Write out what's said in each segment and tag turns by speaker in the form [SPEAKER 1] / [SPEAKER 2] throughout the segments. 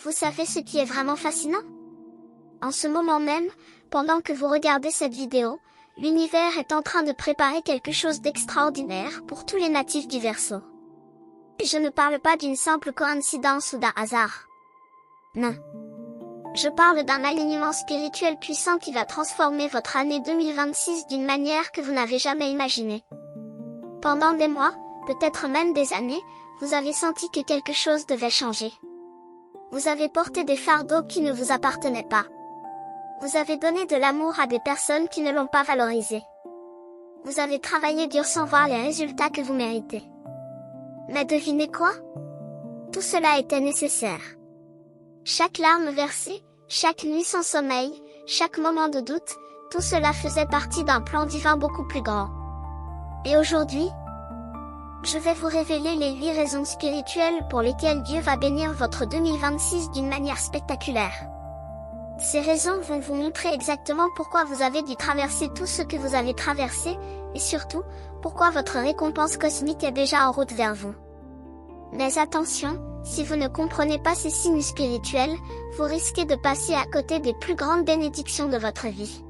[SPEAKER 1] Vous savez ce qui est vraiment fascinant? En ce moment même, pendant que vous regardez cette vidéo, l'univers est en train de préparer quelque chose d'extraordinaire pour tous les natifs du Verseau. Je ne parle pas d'une simple coïncidence ou d'un hasard. Non. Je parle d'un alignement spirituel puissant qui va transformer votre année 2026 d'une manière que vous n'avez jamais imaginée. Pendant des mois, peut-être même des années, vous avez senti que quelque chose devait changer. Vous avez porté des fardeaux qui ne vous appartenaient pas. Vous avez donné de l'amour à des personnes qui ne l'ont pas valorisé. Vous avez travaillé dur sans voir les résultats que vous méritez. Mais devinez quoi? Tout cela était nécessaire. Chaque larme versée, chaque nuit sans sommeil, chaque moment de doute, tout cela faisait partie d'un plan divin beaucoup plus grand. Et aujourd'hui, je vais vous révéler les 8 raisons spirituelles pour lesquelles Dieu va bénir votre 2026 d'une manière spectaculaire. Ces raisons vont vous montrer exactement pourquoi vous avez dû traverser tout ce que vous avez traversé, et surtout, pourquoi votre récompense cosmique est déjà en route vers vous. Mais attention, si vous ne comprenez pas ces signes spirituels, vous risquez de passer à côté des plus grandes bénédictions de votre vie.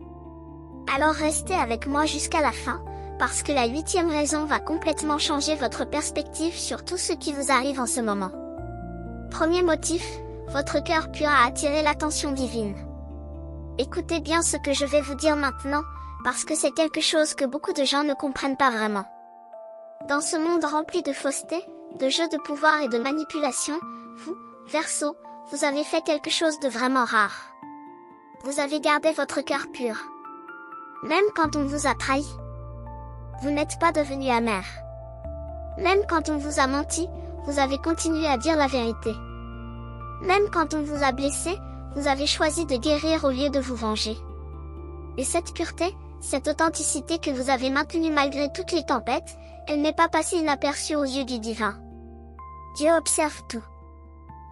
[SPEAKER 1] Alors restez avec moi jusqu'à la fin, parce que la 8e raison va complètement changer votre perspective sur tout ce qui vous arrive en ce moment. Premier motif, votre cœur pur a attiré l'attention divine. Écoutez bien ce que je vais vous dire maintenant, parce que c'est quelque chose que beaucoup de gens ne comprennent pas vraiment. Dans ce monde rempli de fausseté, de jeux de pouvoir et de manipulation, vous, Verseau, vous avez fait quelque chose de vraiment rare. Vous avez gardé votre cœur pur. Même quand on vous a trahi. Vous n'êtes pas devenu amer. Même quand on vous a menti, vous avez continué à dire la vérité. Même quand on vous a blessé, vous avez choisi de guérir au lieu de vous venger. Et cette pureté, cette authenticité que vous avez maintenue malgré toutes les tempêtes, elle n'est pas passée inaperçue aux yeux du divin. Dieu observe tout.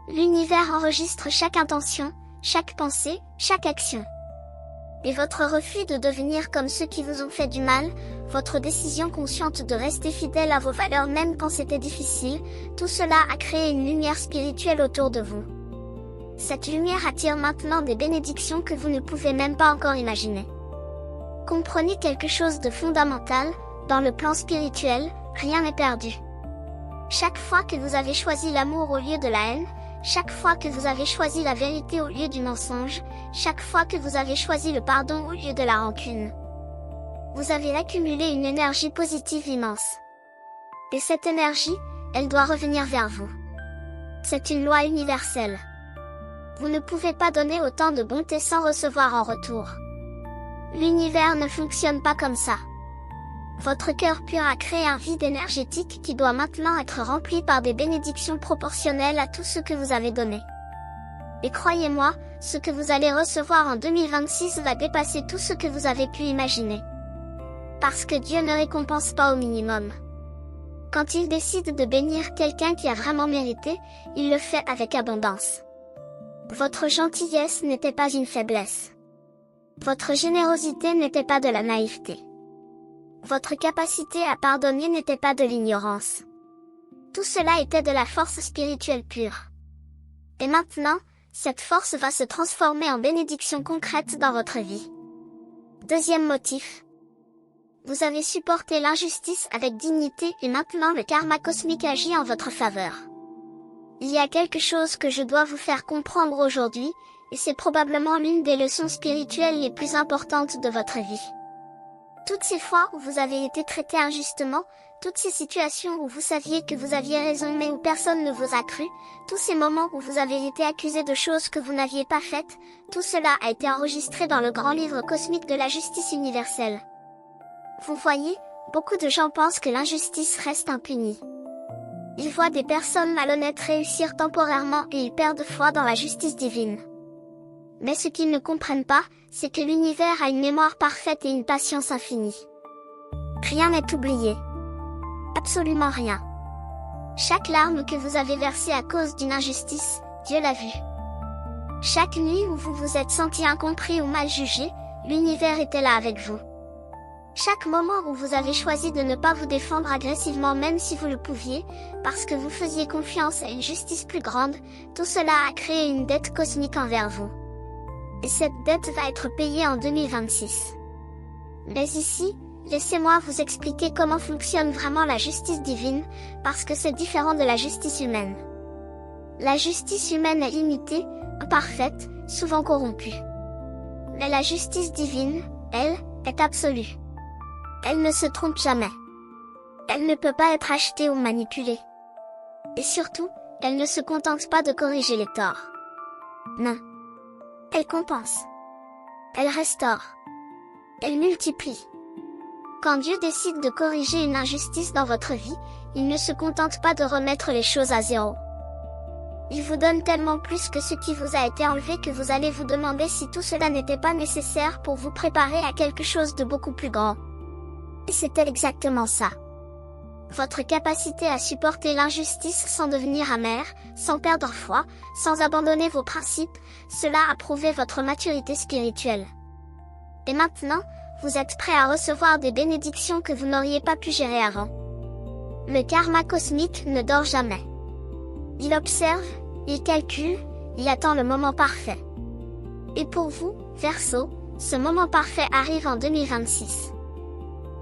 [SPEAKER 1] L'univers enregistre chaque intention, chaque pensée, chaque action. Et votre refus de devenir comme ceux qui vous ont fait du mal, votre décision consciente de rester fidèle à vos valeurs même quand c'était difficile, tout cela a créé une lumière spirituelle autour de vous. Cette lumière attire maintenant des bénédictions que vous ne pouvez même pas encore imaginer. Comprenez quelque chose de fondamental, dans le plan spirituel, rien n'est perdu. Chaque fois que vous avez choisi l'amour au lieu de la haine, chaque fois que vous avez choisi la vérité au lieu du mensonge, chaque fois que vous avez choisi le pardon au lieu de la rancune, vous avez accumulé une énergie positive immense. Et cette énergie, elle doit revenir vers vous. C'est une loi universelle. Vous ne pouvez pas donner autant de bonté sans recevoir en retour. L'univers ne fonctionne pas comme ça. Votre cœur pur a créé un vide énergétique qui doit maintenant être rempli par des bénédictions proportionnelles à tout ce que vous avez donné. Et croyez-moi, ce que vous allez recevoir en 2026 va dépasser tout ce que vous avez pu imaginer. Parce que Dieu ne récompense pas au minimum. Quand il décide de bénir quelqu'un qui a vraiment mérité, il le fait avec abondance. Votre gentillesse n'était pas une faiblesse. Votre générosité n'était pas de la naïveté. Votre capacité à pardonner n'était pas de l'ignorance. Tout cela était de la force spirituelle pure. Et maintenant, cette force va se transformer en bénédiction concrète dans votre vie. Deuxième motif. Vous avez supporté l'injustice avec dignité et maintenant le karma cosmique agit en votre faveur. Il y a quelque chose que je dois vous faire comprendre aujourd'hui, et c'est probablement l'une des leçons spirituelles les plus importantes de votre vie. Toutes ces fois où vous avez été traité injustement, toutes ces situations où vous saviez que vous aviez raison mais où personne ne vous a cru, tous ces moments où vous avez été accusé de choses que vous n'aviez pas faites, tout cela a été enregistré dans le grand livre cosmique de la justice universelle. Vous voyez, beaucoup de gens pensent que l'injustice reste impunie. Ils voient des personnes malhonnêtes réussir temporairement et ils perdent foi dans la justice divine. Mais ce qu'ils ne comprennent pas, c'est que l'univers a une mémoire parfaite et une patience infinie. Rien n'est oublié. Absolument rien. Chaque larme que vous avez versée à cause d'une injustice, Dieu l'a vue. Chaque nuit où vous vous êtes senti incompris ou mal jugé, l'univers était là avec vous. Chaque moment où vous avez choisi de ne pas vous défendre agressivement même si vous le pouviez, parce que vous faisiez confiance à une justice plus grande, tout cela a créé une dette cosmique envers vous. Et cette dette va être payée en 2026. Mais ici, laissez-moi vous expliquer comment fonctionne vraiment la justice divine, parce que c'est différent de la justice humaine. La justice humaine est limitée, imparfaite, souvent corrompue. Mais la justice divine, elle, est absolue. Elle ne se trompe jamais. Elle ne peut pas être achetée ou manipulée. Et surtout, elle ne se contente pas de corriger les torts. Non. Elle compense. Elle restaure. Elle multiplie. Quand Dieu décide de corriger une injustice dans votre vie, il ne se contente pas de remettre les choses à zéro. Il vous donne tellement plus que ce qui vous a été enlevé que vous allez vous demander si tout cela n'était pas nécessaire pour vous préparer à quelque chose de beaucoup plus grand. Et c'était exactement ça. Votre capacité à supporter l'injustice sans devenir amer, sans perdre foi, sans abandonner vos principes, cela a prouvé votre maturité spirituelle. Et maintenant, vous êtes prêt à recevoir des bénédictions que vous n'auriez pas pu gérer avant. Le karma cosmique ne dort jamais. Il observe, il calcule, il attend le moment parfait. Et pour vous, Verseau, ce moment parfait arrive en 2026.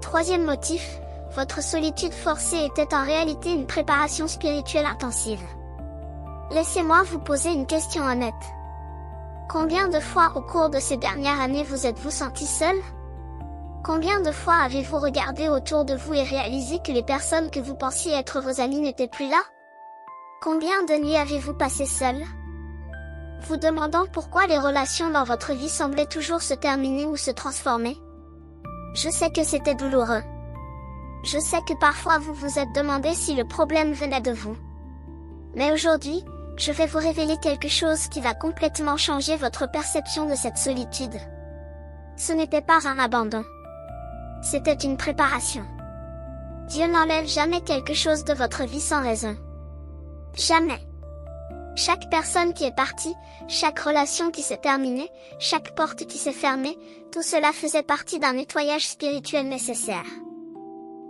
[SPEAKER 1] Troisième motif, votre solitude forcée était en réalité une préparation spirituelle intensive. Laissez-moi vous poser une question honnête. Combien de fois au cours de ces dernières années vous êtes-vous senti seul? Combien de fois avez-vous regardé autour de vous et réalisé que les personnes que vous pensiez être vos amis n'étaient plus là? Combien de nuits avez-vous passé seul? Vous demandant pourquoi les relations dans votre vie semblaient toujours se terminer ou se transformer? Je sais que c'était douloureux. Je sais que parfois vous vous êtes demandé si le problème venait de vous. Mais aujourd'hui, je vais vous révéler quelque chose qui va complètement changer votre perception de cette solitude. Ce n'était pas un abandon. C'était une préparation. Dieu n'enlève jamais quelque chose de votre vie sans raison. Jamais. Chaque personne qui est partie, chaque relation qui s'est terminée, chaque porte qui s'est fermée, tout cela faisait partie d'un nettoyage spirituel nécessaire.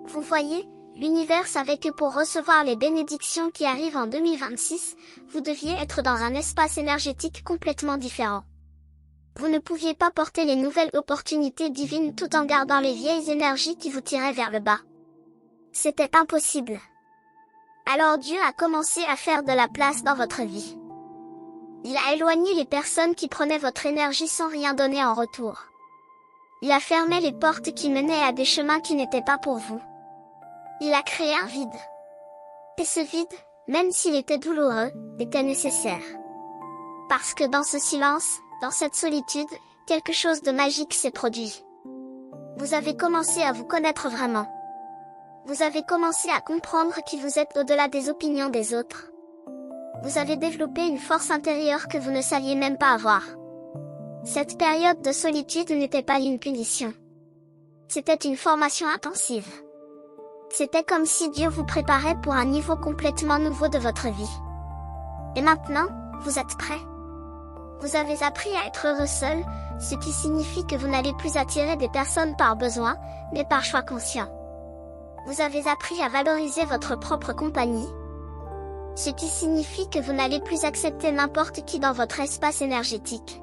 [SPEAKER 1] Vous voyez, l'univers savait que pour recevoir les bénédictions qui arrivent en 2026, vous deviez être dans un espace énergétique complètement différent. Vous ne pouviez pas porter les nouvelles opportunités divines tout en gardant les vieilles énergies qui vous tiraient vers le bas. C'était impossible. Alors Dieu a commencé à faire de la place dans votre vie. Il a éloigné les personnes qui prenaient votre énergie sans rien donner en retour. Il a fermé les portes qui menaient à des chemins qui n'étaient pas pour vous. Il a créé un vide. Et ce vide, même s'il était douloureux, était nécessaire. Parce que dans ce silence, dans cette solitude, quelque chose de magique s'est produit. Vous avez commencé à vous connaître vraiment. Vous avez commencé à comprendre qui vous êtes au-delà des opinions des autres. Vous avez développé une force intérieure que vous ne saviez même pas avoir. Cette période de solitude n'était pas une punition. C'était une formation intensive. C'était comme si Dieu vous préparait pour un niveau complètement nouveau de votre vie. Et maintenant, vous êtes prêts. Vous avez appris à être heureux seul, ce qui signifie que vous n'allez plus attirer des personnes par besoin, mais par choix conscient. Vous avez appris à valoriser votre propre compagnie, ce qui signifie que vous n'allez plus accepter n'importe qui dans votre espace énergétique.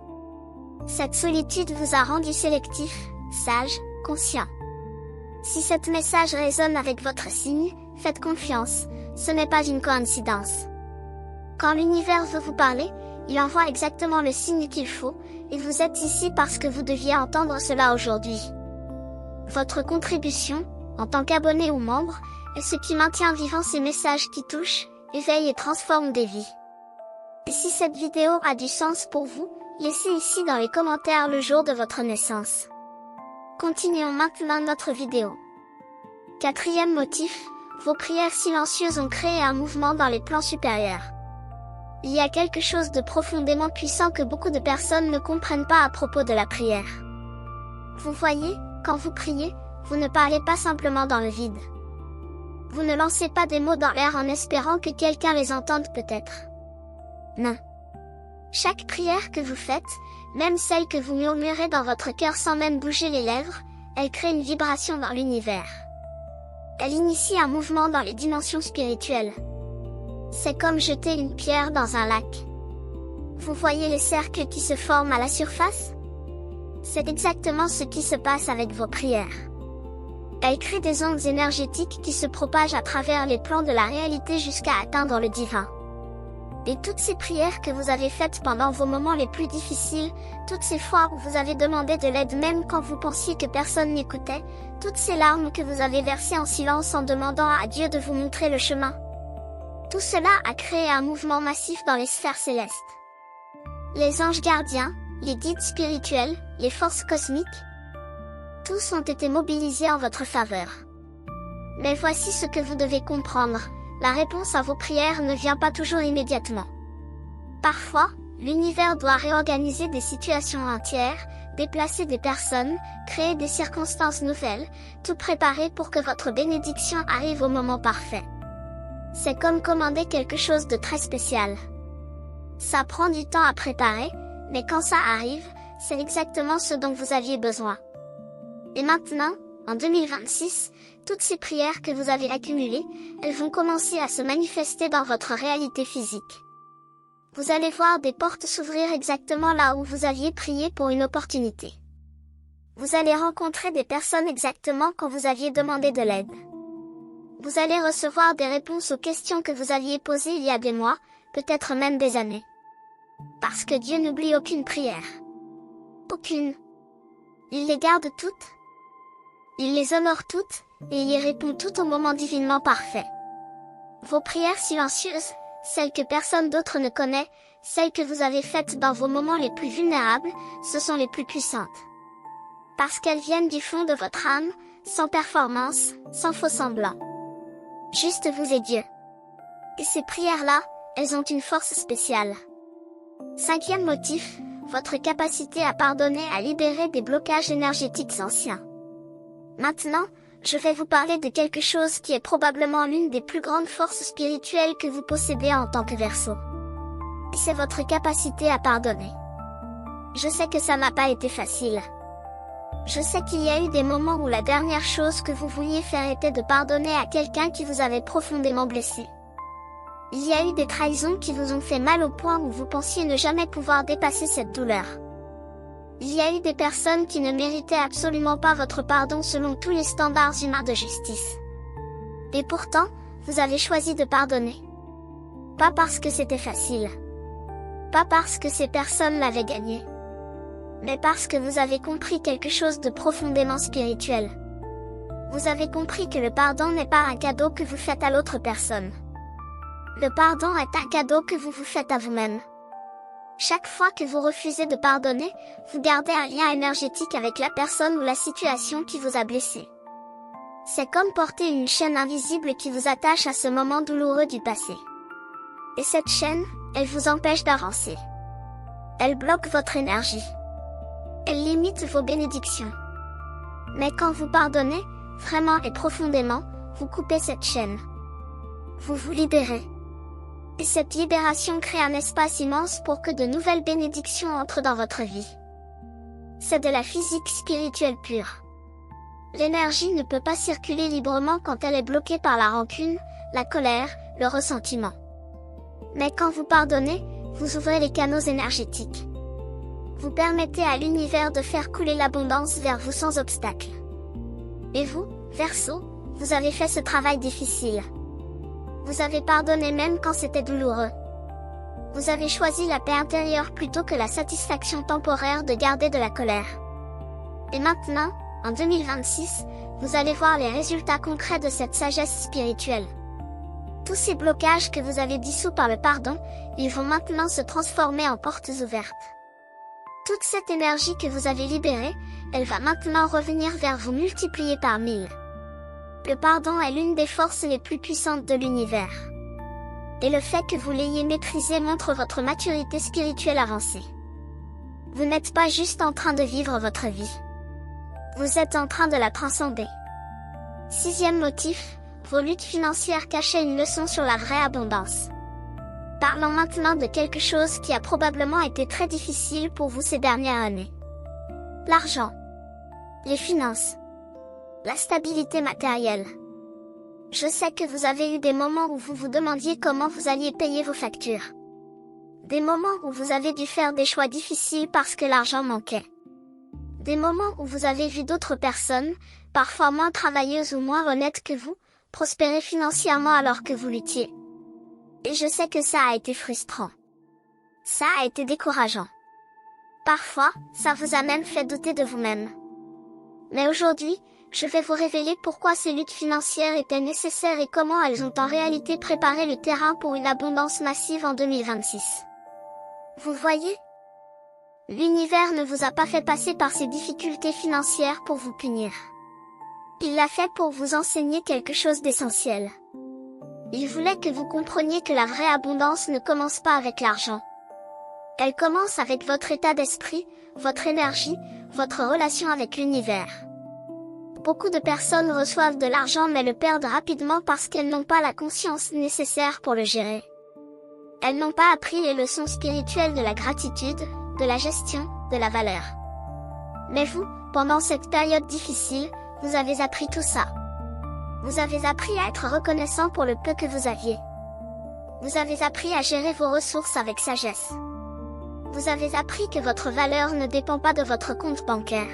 [SPEAKER 1] Cette solitude vous a rendu sélectif, sage, conscient. Si ce message résonne avec votre signe, faites confiance, ce n'est pas une coïncidence. Quand l'univers veut vous parler, il envoie exactement le signe qu'il faut, et vous êtes ici parce que vous deviez entendre cela aujourd'hui. Votre contribution, en tant qu'abonné ou membre, est ce qui maintient vivant ces messages qui touchent, éveillent et transforment des vies. Et si cette vidéo a du sens pour vous, laissez ici dans les commentaires le jour de votre naissance. Continuons maintenant notre vidéo. Quatrième motif, vos prières silencieuses ont créé un mouvement dans les plans supérieurs. Il y a quelque chose de profondément puissant que beaucoup de personnes ne comprennent pas à propos de la prière. Vous voyez, quand vous priez, vous ne parlez pas simplement dans le vide. Vous ne lancez pas des mots dans l'air en espérant que quelqu'un les entende peut-être. Non. Chaque prière que vous faites, même celle que vous murmurez dans votre cœur sans même bouger les lèvres, elle crée une vibration dans l'univers. Elle initie un mouvement dans les dimensions spirituelles. C'est comme jeter une pierre dans un lac. Vous voyez les cercles qui se forment à la surface? C'est exactement ce qui se passe avec vos prières. Elles créent des ondes énergétiques qui se propagent à travers les plans de la réalité jusqu'à atteindre le divin. Et toutes ces prières que vous avez faites pendant vos moments les plus difficiles, toutes ces fois où vous avez demandé de l'aide même quand vous pensiez que personne n'écoutait, toutes ces larmes que vous avez versées en silence en demandant à Dieu de vous montrer le chemin. Tout cela a créé un mouvement massif dans les sphères célestes. Les anges gardiens, les guides spirituels, les forces cosmiques, tous ont été mobilisés en votre faveur. Mais voici ce que vous devez comprendre. La réponse à vos prières ne vient pas toujours immédiatement. Parfois, l'univers doit réorganiser des situations entières, déplacer des personnes, créer des circonstances nouvelles, tout préparer pour que votre bénédiction arrive au moment parfait. C'est comme commander quelque chose de très spécial. Ça prend du temps à préparer, mais quand ça arrive, c'est exactement ce dont vous aviez besoin. Et maintenant, en 2026, toutes ces prières que vous avez accumulées, elles vont commencer à se manifester dans votre réalité physique. Vous allez voir des portes s'ouvrir exactement là où vous aviez prié pour une opportunité. Vous allez rencontrer des personnes exactement quand vous aviez demandé de l'aide. Vous allez recevoir des réponses aux questions que vous aviez posées il y a des mois, peut-être même des années. Parce que Dieu n'oublie aucune prière. Aucune. Il les garde toutes. Il les honore toutes, et il y répond tout au moment divinement parfait. Vos prières silencieuses, celles que personne d'autre ne connaît, celles que vous avez faites dans vos moments les plus vulnérables, ce sont les plus puissantes. Parce qu'elles viennent du fond de votre âme, sans performance, sans faux semblant. Juste vous et Dieu. Et ces prières-là, elles ont une force spéciale. 5e motif, votre capacité à pardonner à libérer des blocages énergétiques anciens. Maintenant, je vais vous parler de quelque chose qui est probablement l'une des plus grandes forces spirituelles que vous possédez en tant que Verseau. C'est votre capacité à pardonner. Je sais que ça n'a pas été facile. Je sais qu'il y a eu des moments où la dernière chose que vous vouliez faire était de pardonner à quelqu'un qui vous avait profondément blessé. Il y a eu des trahisons qui vous ont fait mal au point où vous pensiez ne jamais pouvoir dépasser cette douleur. Il y a eu des personnes qui ne méritaient absolument pas votre pardon selon tous les standards humains de justice. Et pourtant, vous avez choisi de pardonner. Pas parce que c'était facile. Pas parce que ces personnes l'avaient gagné. Mais parce que vous avez compris quelque chose de profondément spirituel. Vous avez compris que le pardon n'est pas un cadeau que vous faites à l'autre personne. Le pardon est un cadeau que vous vous faites à vous-même. Chaque fois que vous refusez de pardonner, vous gardez un lien énergétique avec la personne ou la situation qui vous a blessé. C'est comme porter une chaîne invisible qui vous attache à ce moment douloureux du passé. Et cette chaîne, elle vous empêche d'avancer. Elle bloque votre énergie. Elle limite vos bénédictions. Mais quand vous pardonnez, vraiment et profondément, vous coupez cette chaîne. Vous vous libérez. Et cette libération crée un espace immense pour que de nouvelles bénédictions entrent dans votre vie. C'est de la physique spirituelle pure. L'énergie ne peut pas circuler librement quand elle est bloquée par la rancune, la colère, le ressentiment. Mais quand vous pardonnez, vous ouvrez les canaux énergétiques. Vous permettez à l'univers de faire couler l'abondance vers vous sans obstacle. Et vous, Verseau, vous avez fait ce travail difficile. Vous avez pardonné même quand c'était douloureux. Vous avez choisi la paix intérieure plutôt que la satisfaction temporaire de garder de la colère. Et maintenant, en 2026, vous allez voir les résultats concrets de cette sagesse spirituelle. Tous ces blocages que vous avez dissous par le pardon, ils vont maintenant se transformer en portes ouvertes. Toute cette énergie que vous avez libérée, elle va maintenant revenir vers vous multipliée par 1000. Le pardon est l'une des forces les plus puissantes de l'univers. Et le fait que vous l'ayez maîtrisé montre votre maturité spirituelle avancée. Vous n'êtes pas juste en train de vivre votre vie. Vous êtes en train de la transcender. 6e motif, vos luttes financières cachaient une leçon sur la vraie abondance. Parlons maintenant de quelque chose qui a probablement été très difficile pour vous ces dernières années. L'argent. Les finances. La stabilité matérielle. Je sais que vous avez eu des moments où vous vous demandiez comment vous alliez payer vos factures. Des moments où vous avez dû faire des choix difficiles parce que l'argent manquait. Des moments où vous avez vu d'autres personnes, parfois moins travailleuses ou moins honnêtes que vous, prospérer financièrement alors que vous luttiez. Et je sais que ça a été frustrant. Ça a été décourageant. Parfois, ça vous a même fait douter de vous-même. Mais aujourd'hui, je vais vous révéler pourquoi ces luttes financières étaient nécessaires et comment elles ont en réalité préparé le terrain pour une abondance massive en 2026. Vous voyez? L'univers ne vous a pas fait passer par ces difficultés financières pour vous punir. Il l'a fait pour vous enseigner quelque chose d'essentiel. Il voulait que vous compreniez que la vraie abondance ne commence pas avec l'argent. Elle commence avec votre état d'esprit, votre énergie, votre relation avec l'univers. Beaucoup de personnes reçoivent de l'argent mais le perdent rapidement parce qu'elles n'ont pas la conscience nécessaire pour le gérer. Elles n'ont pas appris les leçons spirituelles de la gratitude, de la gestion, de la valeur. Mais vous, pendant cette période difficile, vous avez appris tout ça. Vous avez appris à être reconnaissant pour le peu que vous aviez. Vous avez appris à gérer vos ressources avec sagesse. Vous avez appris que votre valeur ne dépend pas de votre compte bancaire.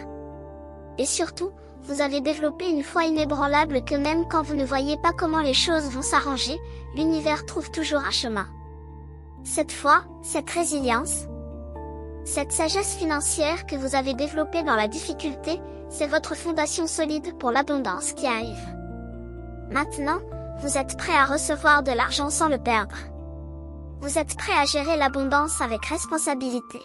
[SPEAKER 1] Et surtout, vous avez développé une foi inébranlable que même quand vous ne voyez pas comment les choses vont s'arranger, l'univers trouve toujours un chemin. Cette foi, cette résilience, cette sagesse financière que vous avez développée dans la difficulté, c'est votre fondation solide pour l'abondance qui arrive. Maintenant, vous êtes prêt à recevoir de l'argent sans le perdre. Vous êtes prêt à gérer l'abondance avec responsabilité.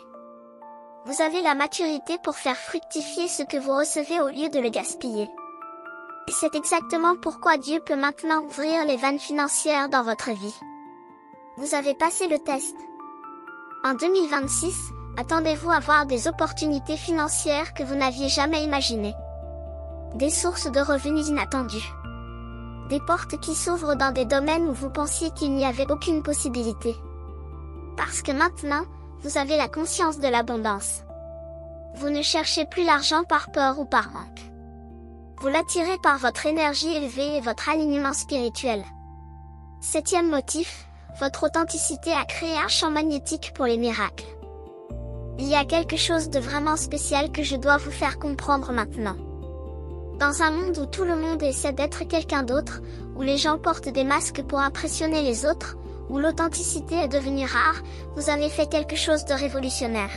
[SPEAKER 1] Vous avez la maturité pour faire fructifier ce que vous recevez au lieu de le gaspiller. Et c'est exactement pourquoi Dieu peut maintenant ouvrir les vannes financières dans votre vie. Vous avez passé le test. En 2026, attendez-vous à voir des opportunités financières que vous n'aviez jamais imaginées. Des sources de revenus inattendues. Des portes qui s'ouvrent dans des domaines où vous pensiez qu'il n'y avait aucune possibilité. Parce que maintenant, vous avez la conscience de l'abondance. Vous ne cherchez plus l'argent par peur ou par manque. Vous l'attirez par votre énergie élevée et votre alignement spirituel. 7e motif, votre authenticité a créé un champ magnétique pour les miracles. Il y a quelque chose de vraiment spécial que je dois vous faire comprendre maintenant. Dans un monde où tout le monde essaie d'être quelqu'un d'autre, où les gens portent des masques pour impressionner les autres, où l'authenticité est devenue rare, vous avez fait quelque chose de révolutionnaire.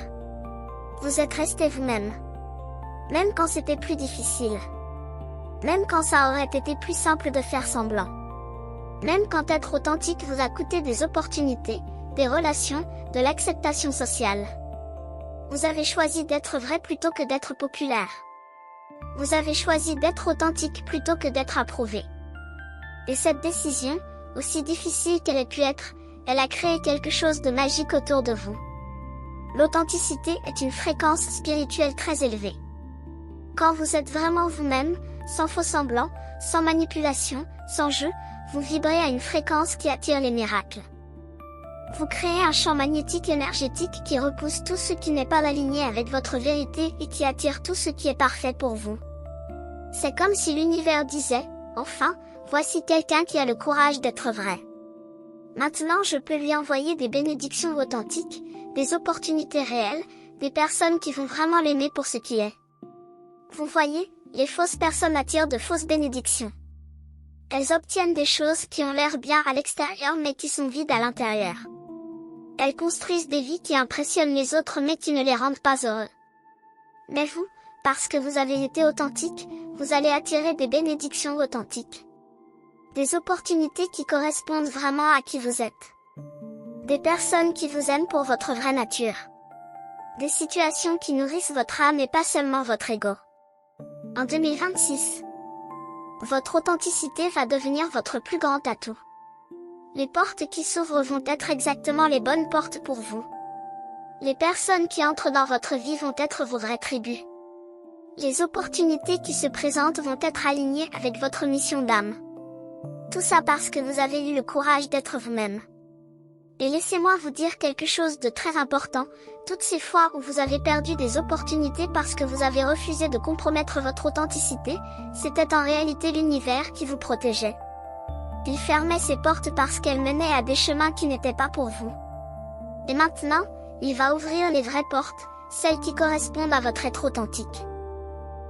[SPEAKER 1] Vous êtes resté vous-même. Même quand c'était plus difficile. Même quand ça aurait été plus simple de faire semblant. Même quand être authentique vous a coûté des opportunités, des relations, de l'acceptation sociale. Vous avez choisi d'être vrai plutôt que d'être populaire. Vous avez choisi d'être authentique plutôt que d'être approuvé. Et cette décision, aussi difficile qu'elle ait pu être, elle a créé quelque chose de magique autour de vous. L'authenticité est une fréquence spirituelle très élevée. Quand vous êtes vraiment vous-même, sans faux semblants, sans manipulation, sans jeu, vous vibrez à une fréquence qui attire les miracles. Vous créez un champ magnétique énergétique qui repousse tout ce qui n'est pas aligné avec votre vérité et qui attire tout ce qui est parfait pour vous. C'est comme si l'univers disait, enfin, voici quelqu'un qui a le courage d'être vrai. Maintenant je peux lui envoyer des bénédictions authentiques, des opportunités réelles, des personnes qui vont vraiment l'aimer pour ce qui est. Vous voyez, les fausses personnes attirent de fausses bénédictions. Elles obtiennent des choses qui ont l'air bien à l'extérieur mais qui sont vides à l'intérieur. Elles construisent des vies qui impressionnent les autres mais qui ne les rendent pas heureux. Mais vous, parce que vous avez été authentique, vous allez attirer des bénédictions authentiques. Des opportunités qui correspondent vraiment à qui vous êtes. Des personnes qui vous aiment pour votre vraie nature. Des situations qui nourrissent votre âme et pas seulement votre ego. En 2026, votre authenticité va devenir votre plus grand atout. Les portes qui s'ouvrent vont être exactement les bonnes portes pour vous. Les personnes qui entrent dans votre vie vont être vos vraies tribus. Les opportunités qui se présentent vont être alignées avec votre mission d'âme. Tout ça parce que vous avez eu le courage d'être vous-même. Et laissez-moi vous dire quelque chose de très important, toutes ces fois où vous avez perdu des opportunités parce que vous avez refusé de compromettre votre authenticité, c'était en réalité l'univers qui vous protégeait. Il fermait ses portes parce qu'elles menaient à des chemins qui n'étaient pas pour vous. Et maintenant, il va ouvrir les vraies portes, celles qui correspondent à votre être authentique.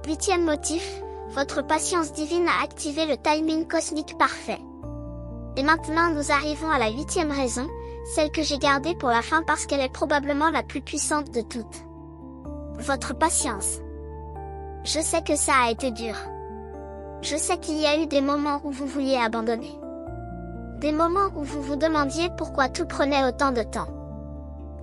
[SPEAKER 1] 8e motif, votre patience divine a activé le timing cosmique parfait. Et maintenant nous arrivons à la 8e raison, celle que j'ai gardée pour la fin parce qu'elle est probablement la plus puissante de toutes. Votre patience. Je sais que ça a été dur. Je sais qu'il y a eu des moments où vous vouliez abandonner. Des moments où vous vous demandiez pourquoi tout prenait autant de temps.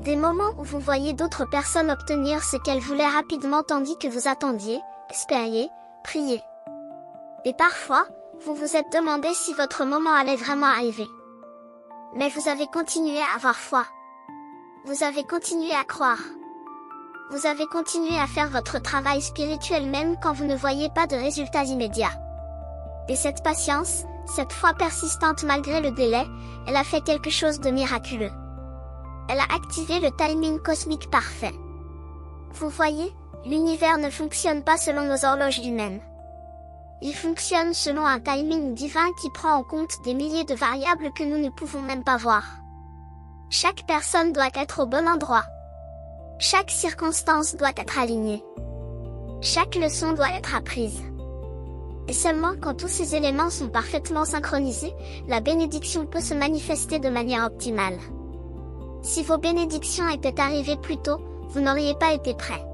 [SPEAKER 1] Des moments où vous voyez d'autres personnes obtenir ce qu'elles voulaient rapidement tandis que vous attendiez, espériez, priez. Et parfois, vous vous êtes demandé si votre moment allait vraiment arriver. Mais vous avez continué à avoir foi. Vous avez continué à croire. Vous avez continué à faire votre travail spirituel même quand vous ne voyez pas de résultats immédiats. Et cette patience, cette foi persistante malgré le délai, elle a fait quelque chose de miraculeux. Elle a activé le timing cosmique parfait. Vous voyez, l'univers ne fonctionne pas selon nos horloges humaines. Il fonctionne selon un timing divin qui prend en compte des milliers de variables que nous ne pouvons même pas voir. Chaque personne doit être au bon endroit. Chaque circonstance doit être alignée. Chaque leçon doit être apprise. Et seulement quand tous ces éléments sont parfaitement synchronisés, la bénédiction peut se manifester de manière optimale. Si vos bénédictions étaient arrivées plus tôt, vous n'auriez pas été prêt.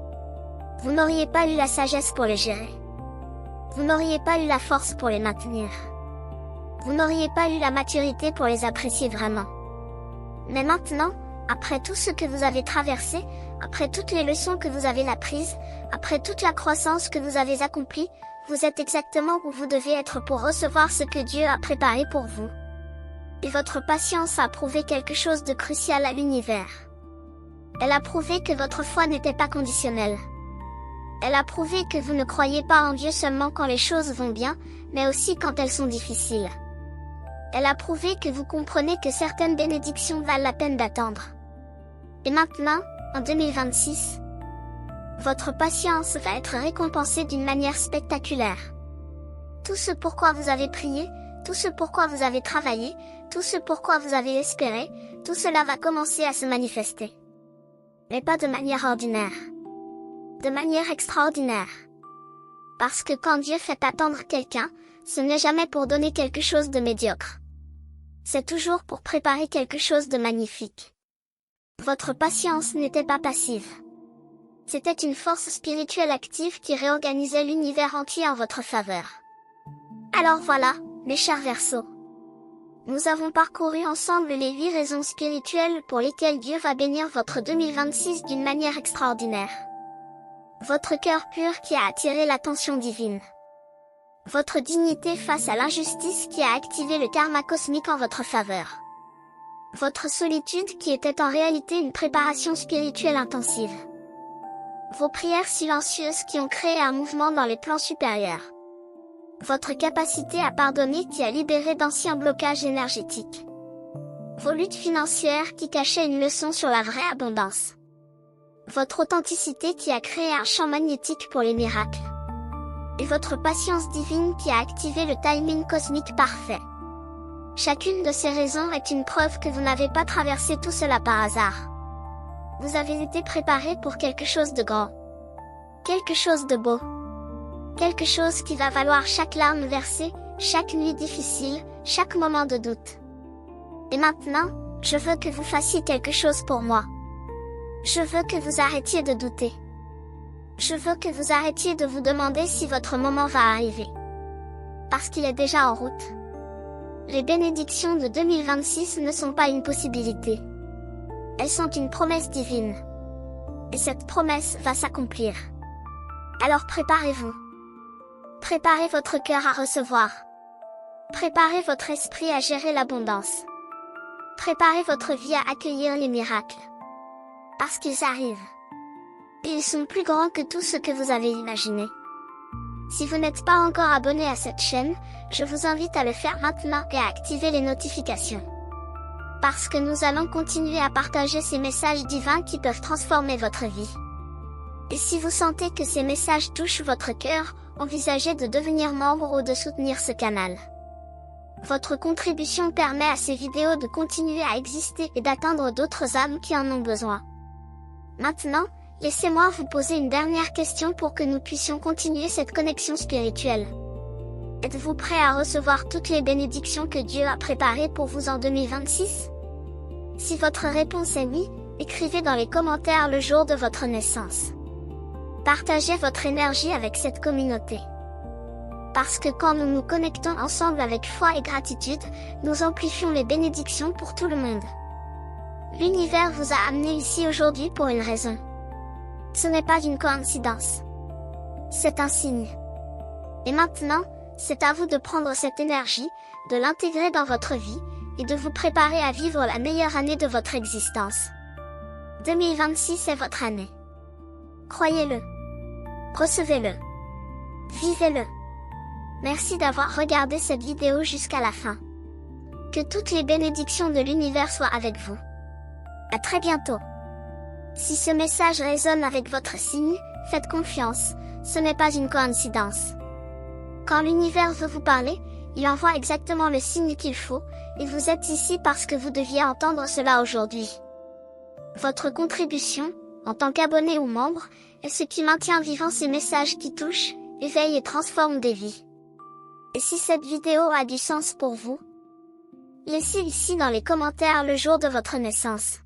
[SPEAKER 1] Vous n'auriez pas eu la sagesse pour les gérer. Vous n'auriez pas eu la force pour les maintenir. Vous n'auriez pas eu la maturité pour les apprécier vraiment. Mais maintenant, après tout ce que vous avez traversé, après toutes les leçons que vous avez apprises, après toute la croissance que vous avez accomplie, vous êtes exactement où vous devez être pour recevoir ce que Dieu a préparé pour vous. Et votre patience a prouvé quelque chose de crucial à l'univers. Elle a prouvé que votre foi n'était pas conditionnelle. Elle a prouvé que vous ne croyez pas en Dieu seulement quand les choses vont bien, mais aussi quand elles sont difficiles. Elle a prouvé que vous comprenez que certaines bénédictions valent la peine d'attendre. Et maintenant, en 2026, votre patience va être récompensée d'une manière spectaculaire. Tout ce pourquoi vous avez prié, tout ce pourquoi vous avez travaillé, tout ce pourquoi vous avez espéré, tout cela va commencer à se manifester. Mais pas de manière ordinaire. De manière extraordinaire. Parce que quand Dieu fait attendre quelqu'un, ce n'est jamais pour donner quelque chose de médiocre. C'est toujours pour préparer quelque chose de magnifique. Votre patience n'était pas passive. C'était une force spirituelle active qui réorganisait l'univers entier en votre faveur. Alors voilà, mes chers Verseaux. Nous avons parcouru ensemble les 8 raisons spirituelles pour lesquelles Dieu va bénir votre 2026 d'une manière extraordinaire. Votre cœur pur qui a attiré l'attention divine. Votre dignité face à l'injustice qui a activé le karma cosmique en votre faveur. Votre solitude qui était en réalité une préparation spirituelle intensive. Vos prières silencieuses qui ont créé un mouvement dans les plans supérieurs. Votre capacité à pardonner qui a libéré d'anciens blocages énergétiques. Vos luttes financières qui cachaient une leçon sur la vraie abondance. Votre authenticité qui a créé un champ magnétique pour les miracles. Et votre patience divine qui a activé le timing cosmique parfait. Chacune de ces raisons est une preuve que vous n'avez pas traversé tout cela par hasard. Vous avez été préparé pour quelque chose de grand. Quelque chose de beau. Quelque chose qui va valoir chaque larme versée, chaque nuit difficile, chaque moment de doute. Et maintenant, je veux que vous fassiez quelque chose pour moi. Je veux que vous arrêtiez de douter. Je veux que vous arrêtiez de vous demander si votre moment va arriver. Parce qu'il est déjà en route. Les bénédictions de 2026 ne sont pas une possibilité. Elles sont une promesse divine. Et cette promesse va s'accomplir. Alors préparez-vous. Préparez votre cœur à recevoir. Préparez votre esprit à gérer l'abondance. Préparez votre vie à accueillir les miracles. Parce qu'ils arrivent. Et ils sont plus grands que tout ce que vous avez imaginé. Si vous n'êtes pas encore abonné à cette chaîne, je vous invite à le faire maintenant et à activer les notifications. Parce que nous allons continuer à partager ces messages divins qui peuvent transformer votre vie. Et si vous sentez que ces messages touchent votre cœur, envisagez de devenir membre ou de soutenir ce canal. Votre contribution permet à ces vidéos de continuer à exister et d'atteindre d'autres âmes qui en ont besoin. Maintenant, laissez-moi vous poser une dernière question pour que nous puissions continuer cette connexion spirituelle. Êtes-vous prêt à recevoir toutes les bénédictions que Dieu a préparées pour vous en 2026? Si votre réponse est oui, écrivez dans les commentaires le jour de votre naissance. Partagez votre énergie avec cette communauté. Parce que quand nous nous connectons ensemble avec foi et gratitude, nous amplifions les bénédictions pour tout le monde. L'univers vous a amené ici aujourd'hui pour une raison. Ce n'est pas une coïncidence. C'est un signe. Et maintenant, c'est à vous de prendre cette énergie, de l'intégrer dans votre vie, et de vous préparer à vivre la meilleure année de votre existence. 2026 est votre année. Croyez-le. Recevez-le. Vivez-le. Merci d'avoir regardé cette vidéo jusqu'à la fin. Que toutes les bénédictions de l'univers soient avec vous. À très bientôt. Si ce message résonne avec votre signe, faites confiance, ce n'est pas une coïncidence. Quand l'univers veut vous parler, il envoie exactement le signe qu'il faut, et vous êtes ici parce que vous deviez entendre cela aujourd'hui. Votre contribution, en tant qu'abonné ou membre, est ce qui maintient vivant ces messages qui touchent, éveillent et transforment des vies. Et si cette vidéo a du sens pour vous, laissez ici dans les commentaires le jour de votre naissance.